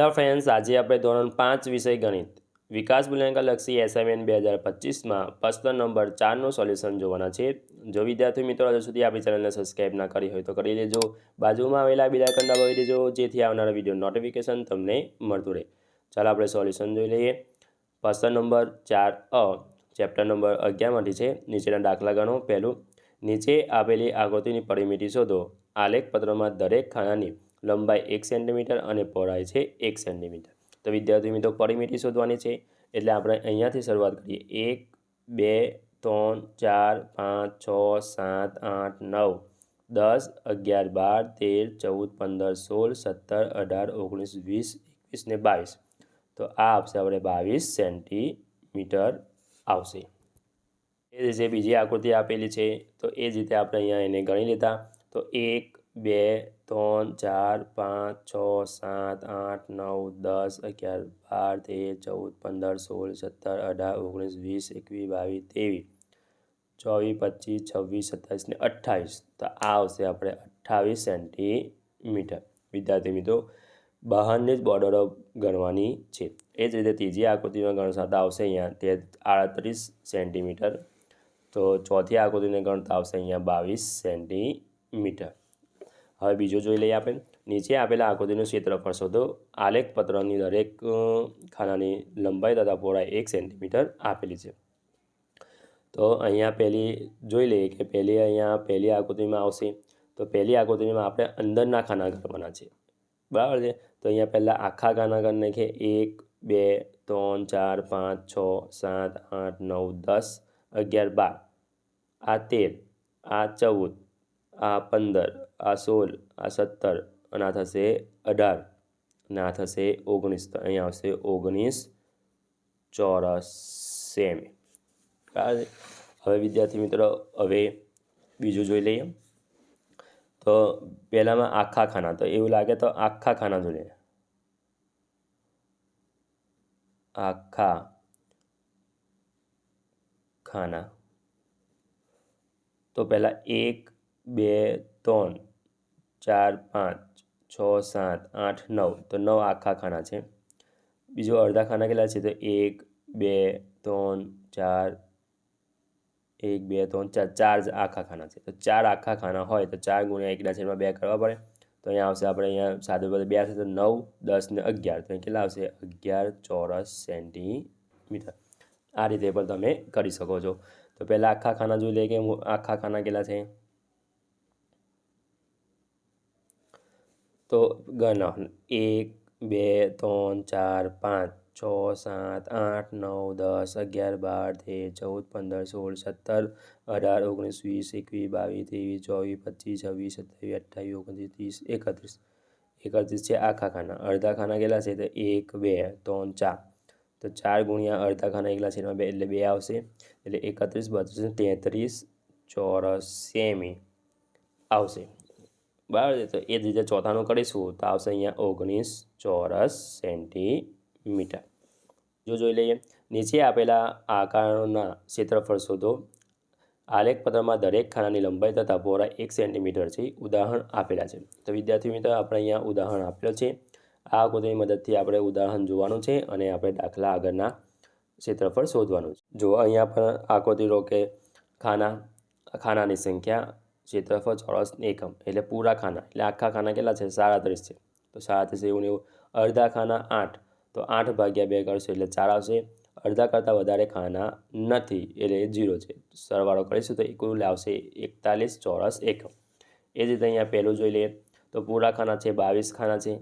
Hello friends, આજે આપણે ધોરણ 5 વિષય ગણિત વિકાસ મૂલ્યાંકનલક્ષી એસાઇનમેન્ટ 2025માં પ્રશ્ન નંબર 4નું સોલ્યુશન જોવાના છે। જો વિદ્યાર્થી મિત્રો હજુ સુધી આપણી ચેનલને સબસ્ક્રાઇબ ના કરી હોય તો કરી લેજો। બાજુમાં આવેલા બેલ આઇકન દબાવી દેજો જેથી આવનારા વિડીયો નોટિફિકેશન તમને મળતું રહે। ચાલો આપણે સોલ્યુશન જોઈ લઈએ। પ્રશ્ન નંબર 4 ચેપ્ટર નંબર 11માંથી છે। નીચેના દાખલા ગણો। પહેલું, નીચે આપેલી આકૃતિની પરિમિતિ શોધો। આલેખ પત્રમાં દરેક ખાનાની લંબાઈ 1 સેન્ટીમીટર અને પહોળાઈ છે 1 સેન્ટીમીટર। તો વિદ્યાર્થી મિત્રો પરિમિતિ શોધવાની છે એટલે આપણે અહીંયાથી શરૂઆત કરીએ। 1 2 3 4 5 6 7 8 9 10 11 12 13 14 15 16 17 18 19 20 21 ને 22। તો આ આવશે આપણે 22 સેન્ટીમીટર આવશે। એ જ રીતે બીજી આકૃતિ આપેલી છે તો એ જ રીતે આપણે અહીંયા એને ગણી લેતા। તો 1 2 3 4 5 6 7 8 9 10 11 12 13 14 15 16 17 18 19 20 21 22 23 24 25 26 27 ને 28। તો આ આવશે આપણે 28 સેન્ટીમીટર। વિદ્યાર્થી મિત્રો બહારની જ બોર્ડરો ગણવાની છે। એ જ રીતે ત્રીજી આકૃતિમાં ગણતા આવશે અહીંયા 38 સેન્ટીમીટર। તો ચોથી આકૃતિને ગણતા આવશે અહીંયા 22 સેન્ટીમીટર। હવે બીજું જોઈ લઈએ આપણે। નીચે આપેલા આકૃતિનું ક્ષેત્રફળ શોધો। આલેખ પત્રની દરેક ખાનાની લંબાઈ તથા પહોળાઈ 1 સેન્ટીમીટર આપેલી છે। તો અહીંયા પહેલી જોઈ લઈએ કે પહેલી આકૃતિમાં આવશે। તો પહેલી આકૃતિમાં આપણે અંદરના ખાના ગણવાના છે, બરાબર છે। તો અહીંયા પહેલાં આખા ખાના ગણ નાખીએ। 1 2 3 4 5 6 7 8 9 10 11 12 આ 13 આ 14 આ 15 આ 16 આ 17 અને આ થશે 18 અને આ થશે 19। તો અહીંયા આવશે 19 ચોરસ સેમી, બરાબર છે। હવે વિદ્યાર્થી મિત્રો હવે બીજું જોઈ લઈએ। તો પહેલાંમાં આખા ખાના, તો એવું લાગે તો આખા ખાના જોઈ લઈએ। આખા ખાના તો પહેલાં 1 2 3 4 5 6 7 8 9 તો 9 આખા ખાના છે। બીજું અડધા ખાના કેટલા છે? તો 1 2 3 4 1 2 3 4 4 જ આખા ખાના છે। તો 4 આખા ખાના હોય તો 4 ગુણ્યા 1/2 કરવા પડે। તો અહીંયા આવશે આપણે અહીંયા સાદું પદ 2 છે તો 9 10 ને 11 તો કેટલા આવશે? 11 ચોરસ સેન્ટીમીટર। આ રીતે પણ તમે કરી શકો છો। તો પહેલાં આખા ખાના જોઈ લઈએ કે આખા ખાના કેટલા છે। તો ગણો 1 2 3 4 5 6 7 8 9 10 11 12 13 14 15 16 17 18 19 20 21 22 23 24 25 26 27 28 29 30 31 છે આખા ખાના। અડધા ખાના કેટલા છે? તો 1 2 3 4 તો 4 ગુણ્યા અડધા ખાના એકલા છે એમાં 2 એટલે 2 આવશે એટલે 31 32 33 ચોરસ સેમી આવશે, બરાબર છે। તો એ જ રીતે ચોથાનું કરીશું તો આવશે અહીંયા 19 ચોરસ સેન્ટીમીટર। જો જોઈ લઈએ। નીચે આપેલા આકારોના ક્ષેત્રફળ શોધો। આલેખ પત્રમાં દરેક ખાનાની લંબાઈ તથા પહોળાઈ 1 સેન્ટીમીટર છે। ઉદાહરણ આપેલા છે। તો વિદ્યાર્થી મિત્રો આપણે અહીંયા ઉદાહરણ આપેલ છે। આ આકૃતિની મદદથી આપણે ઉદાહરણ જોવાનું છે અને આપણે દાખલા આગળના ક્ષેત્રફળ શોધવાનું છે। જો અહીંયા પણ આકૃતિ લો કે ખાનાની સંખ્યા ક્ષેત્રફળ ચોરસ એકમ એટલે પૂરા ખાના એટલે આખા ખાના કેટલા છે? 37 છે। તો 37 એવું ને એવું। અડધા ખાના 8 તો 8 ભાગ્યા 2 કરશો એટલે 4 આવશે। અડધા કરતાં વધારે ખાના નથી એટલે 0 છે। સરવાળો કરીશું તો કુલ આવશે 41 ચોરસ એકમ। એ જ રીતે અહીંયા પહેલું જોઈ લઈએ। તો પૂરા ખાના છે 22 ખાના છે,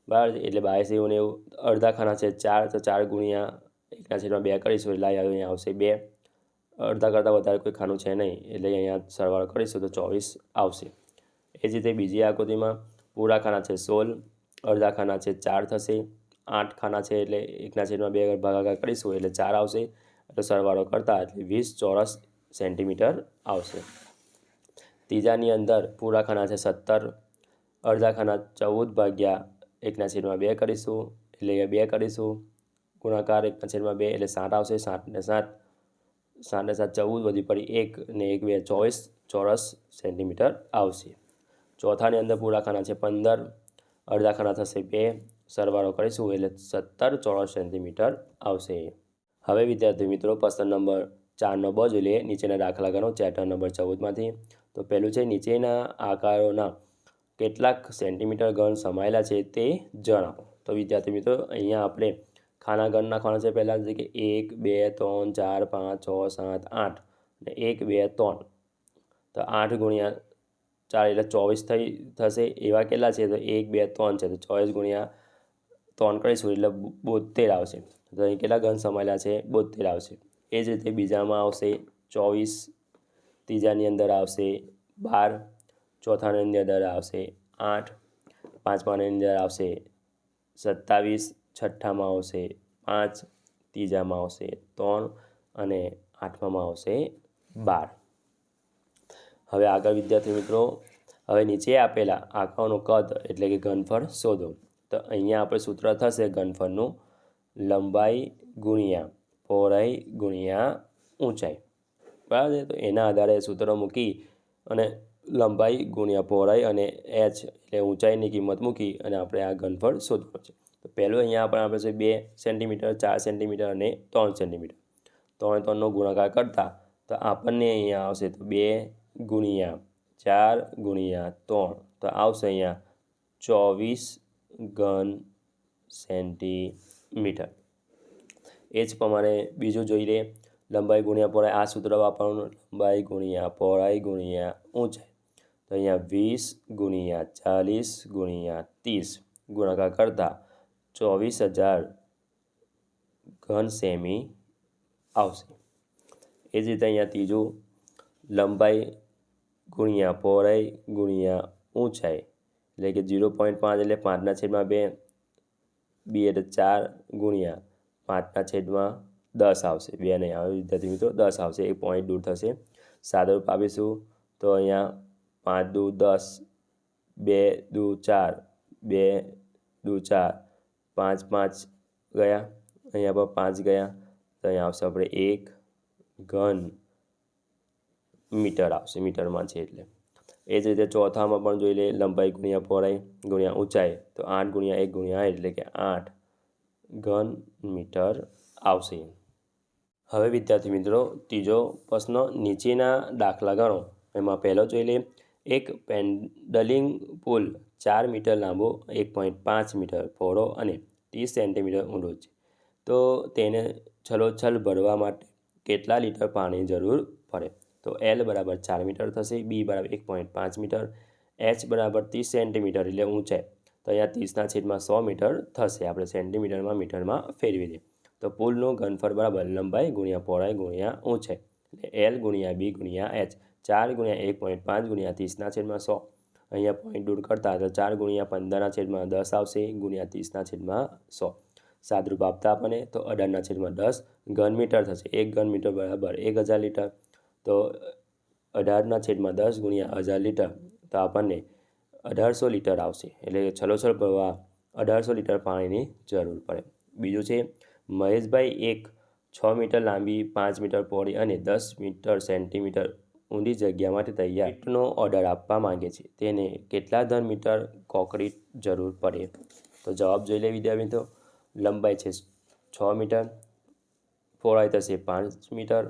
બરાબર છે। એટલે 22 એવું ને એવું। અડધા ખાના છે 4 તો 4 ગુણ્યા 1/2 કરીશું એટલે અહીંયા આવશે 2। અડધા કરતાં વધારે કોઈ ખાનું છે નહીં એટલે અહીંયા સરવાળો કરીશું તો 24 આવશે। એ જ રીતે બીજી આકૃતિમાં પૂરા ખાના છે 16, અડધા ખાના છે 4 થશે। 8 ખાના છે એટલે 1/2 ભાગાકાર કરીશું એટલે 4 આવશે એટલે સરવાળો કરતાં એટલે 20 ચોરસ સેન્ટીમીટર આવશે। ત્રીજાની અંદર પૂરા ખાના છે 17, અડધા ખાના 14 ભાગ્યા 1/2 કરીશું એટલે 2 કરીશું ગુણાકાર 1/2 એટલે 7 આવશે। 7 ને 7 7 ને 7 14 વધી પડી 1 ને 1 2 24 ચોરસ સેન્ટીમીટર આવશે। ચોથાની અંદર પૂરા ખાના છે 15, અડધા ખાના થશે 2, સરવાળો કરીશું એટલે 17 ચોરસ સેન્ટીમીટર આવશે। હવે વિદ્યાર્થી મિત્રો પ્રશ્ન નંબર 4નો બ જોઈ લઈએ। નીચેના દાખલા ગણો ચેપ્ટર નંબર 14માંથી। તો પહેલું છે નીચેના આકારોના કેટલાક સેન્ટીમીટર ઘન સમાયેલા છે તે જણાવો। તો વિદ્યાર્થી મિત્રો અહીંયા આપણે ખાના ઘન નાખવાના છે। પહેલાં છે કે 1 2 3 4 5 6 7 8 અને 1 2 3 તો 8 ગુણ્યા 4 એટલે 24 થશે। એવા કેટલા છે તો 1 2 3 છે તો 24 ગુણ્યા 3 કરીશું એટલે 72 આવશે। તો અહીં કેટલા ઘન સમાયેલા છે 72 આવશે। એ જ રીતે બીજામાં આવશે 24, ત્રીજાની અંદર આવશે 12, ચોથાની અંદર આવશે 8, પાંચમાની અંદર આવશે 27, છઠ્ઠામાં આવશે 5, ત્રીજામાં આવશે 3 અને આઠમામાં આવશે 12। હવે આગળ વિદ્યાર્થી મિત્રો હવે નીચે આપેલા આંકડાઓનું કદ એટલે કે ઘનફળ શોધો। તો અહીંયા આપણે સૂત્ર થશે ઘનફળનું લંબાઈ ગુણ્યા પહોળાઈ ગુણ્યા ઊંચાઈ, બરાબર છે। તો એના આધારે સૂત્ર મૂકી અને લંબાઈ ગુણ્યા પહોળાઈ અને h એટલે ઊંચાઈની કિંમત મૂકી અને આપણે આ ઘનફળ શોધવાનું છે। તો પહેલું અહીંયા આપણે આપે છે 2 સેન્ટીમીટર, 4 સેન્ટીમીટર અને 3 સેન્ટીમીટર। 3 3નો ગુણાકાર કરતા તો આપણને અહીંયા આવશે તો 2 ગુણ્યા 4 ગુણ્યા 3 તો આવશે અહીંયા 24 ઘન સેન્ટીમીટર। એ જ પ્રમાણે બીજું જોઈ લે લંબાઈ ગુણ્યા પહોળાઈ, આ સૂત્ર વાપરવાનું લંબાઈ ગુણ્યા પહોળાઈ ગુણ્યા ઊંચાઈ। તો અહીંયા 20 ગુણ્યા 40 ગુણ્યા 30 ગુણાકાર કરતાં 24,000 ઘન સેમી આવશે। એ જ રીતે અહીંયા ત્રીજું લંબાઈ ગુણ્યા પહોળાઈ ગુણ્યા ઊંચાઈ એટલે કે 0.5 એટલે 5/2, 2 એટલે 4 ગુણ્યા 5/10 આવશે। 2 નહીં આવે વિદ્યાર્થી મિત્રો 10 આવશે, 1 પોઈન્ટ દૂર થશે। સાદુરૂપ આપીશું તો અહીંયા 5 દુ 10, 2 દુ 4, 2 દુ 4, 5 5 ગયા, અહીંયા પર 5 ગયા તો અહીંયા આવશે આપણે 1 ઘન મીટર આવશે, મીટરમાં છે એટલે। એ જ રીતે ચોથામાં પણ જોઈ લઈએ લંબાઈ ગુણ્યા પહોળાઈ ગુણ્યા ઊંચાઈ તો 8 ગુણ્યા 1 ગુણ્યા 8 એટલે કે 8 ઘન મીટર આવશે। હવે વિદ્યાર્થી મિત્રો ત્રીજો પ્રશ્ન નીચેના દાખલા ગણો। એમાં પહેલો જોઈ લઈએ એક પેન્ડલિંગ પુલ 4 મીટર લાંબો, 1.5 મીટર પહોળો અને 30 સેન્ટીમીટર ઊંડો છે। તો તેને છલોછલ ભરવા માટે કેટલા લીટર પાણીની જરૂર પડે? તો L બરાબર 4 મીટર થશે, B બરાબર 1.5 મીટર, H બરાબર 30 સેન્ટીમીટર એટલે ઊંચાઈ તો અહીંયા 30/100 મીટર થશે। આપણે સેન્ટીમીટરમાં મીટરમાં ફેરવી દઈએ તો પુલનું ઘનફળ બરાબર લંબાઈ ગુણ્યા પહોળાઈ ગુણ્યા ઊંચાઈ એટલે L ગુણ્યા B ગુણ્યા H। 4 ગુણ્યા 1.5 ગુણ્યા 30/100, અહીંયા પોઈન્ટ દૂર કરતા તો 4 ગુણ્યા 15/10 આવશે ગુણ્યા 30/100। સાદરૂપ આપતા આપણને તો 18/10 ઘન મીટર થશે। 1 ઘન મીટર બરાબર 1000 લીટર, તો 18/10 ગુણ્યા 1000 લીટર તો આપણને 1800 લીટર આવશે। એટલે છલોછલ ભરવા 1800 લીટર પાણીની જરૂર પડે। બીજું છે મહેશભાઈ એક 6 મીટર લાંબી, 5 મીટર પહોળી અને 10 સેન્ટીમીટર ઊંડી જગ્યા માટે તૈયારનો ઓર્ડર આપવા માંગે છે। તેને કેટલા ઘન મીટર કોન્ક્રીટ જરૂર પડે? તો જવાબ જોઈ લે વિદ્યાર્થી મિત્રો। લંબાઈ છે 6 મીટર, પહોળાઈ થશે 5 મીટર,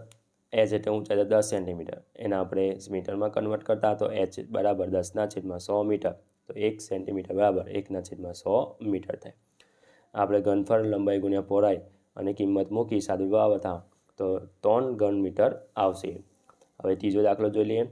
h એટલે ઊંચાઈ 10 સેન્ટીમીટર, એના આપણે મીટરમાં કન્વર્ટ કરતા તો h બરાબર 10/100 મીટર, તો 1 સેન્ટીમીટર બરાબર 1/100 મીટર થાય। આપણે ઘનફળ લંબાઈ ગુણ્યા પહોળાઈ અને કિંમત મૂકી સાદુરૂપ હતા તો 3 ઘન મીટર આવશે। હવે ત્રીજો દાખલો જોઈ લઈએ।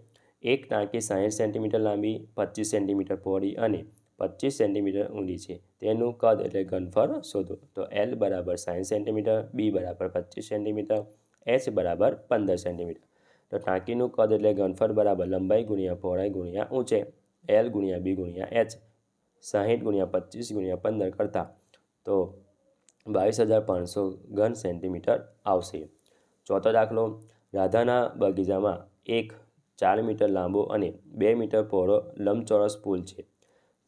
એક ટાંકી 60 સેન્ટીમીટર લાંબી, 25 સેન્ટીમીટર પહોળી અને 25 સેન્ટીમીટર ઊંડી છે। તેનું કદ એટલે ઘનફળ શોધો। તો L બરાબર 60 સેન્ટીમીટર, B બરાબર 25 સેન્ટીમીટર, H બરાબર 15 સેન્ટીમીટર। તો ટાંકીનું કદ એટલે ઘનફળ બરાબર લંબાઈ ગુણ્યા પહોળાઈ ગુણ્યા ઊંચાઈ L ગુણ્યા B ગુણ્યા H। 60 ગુણ્યા 25 ગુણ્યા 15 કરતાં તો 22,500 ઘન સેન્ટીમીટર આવશે। ચોથો દાખલો રાધાના બગીચામાં એક 4 મીટર લાંબો અને 2 મીટર પહોળો લંબચોરસ પુલ છે।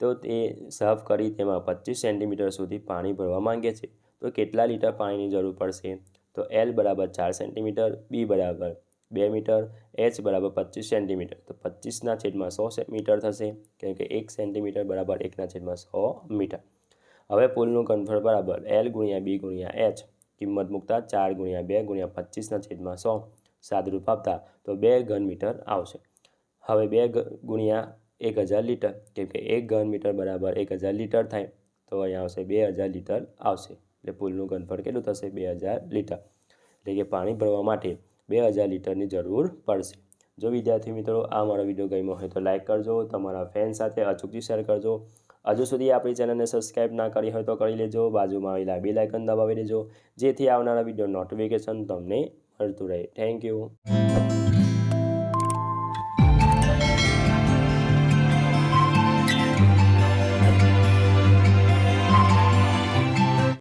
તો તે સાફ કરી તેમાં 25 સેન્ટીમીટર સુધી પાણી ભરવા માંગે છે। તો કેટલા લીટર પાણીની જરૂર પડશે? તો L બરાબર 4 સેન્ટીમીટર, B બરાબર 2 મીટર, H બરાબર 25 સેન્ટીમીટર, તો 25/100 મીટર થશે કેમ કે 1 સેન્ટીમીટર બરાબર 1/100 મીટર। હવે પુલનું ઘનફળ બરાબર L ગુણ્યા B ગુણ્યા H, કિંમત મૂકતા 4 ગુણ્યા 2 ગુણ્યા 25/100 સાદરૂપ આપતા તો 2 ઘન મીટર આવશે. હવે 2 ગુણ્યા 1000 લીટર, કેમ કે 1 ઘન મીટર બરાબર 1000 લીટર થાય, તો અહીંયા આવશે 2000 લીટર આવશે. એટલે પુલનું ઘનફળ કેટલું થશે? 2000 લીટર. એટલે કે પાણી ભરવા માટે 2000 લીટરની જરૂર પડશે. જો વિદ્યાર્થી મિત્રો આ મારો વિડીયો ગમ્યો હોય તો લાઇક કરજો, તમારા ફ્રેન્ડ સાથે અચૂકથી શેર કરજો. હજુ સુધી આપણી ચેનલને સબસ્ક્રાઈબ ના કરી હોય તો કરી લેજો. બાજુમાં આવેલા બેલ આઇકન દબાવી દેજો, જેથી આવનારા વિડીયો નોટિફિકેશન તમને મળતું રહે. Thank you.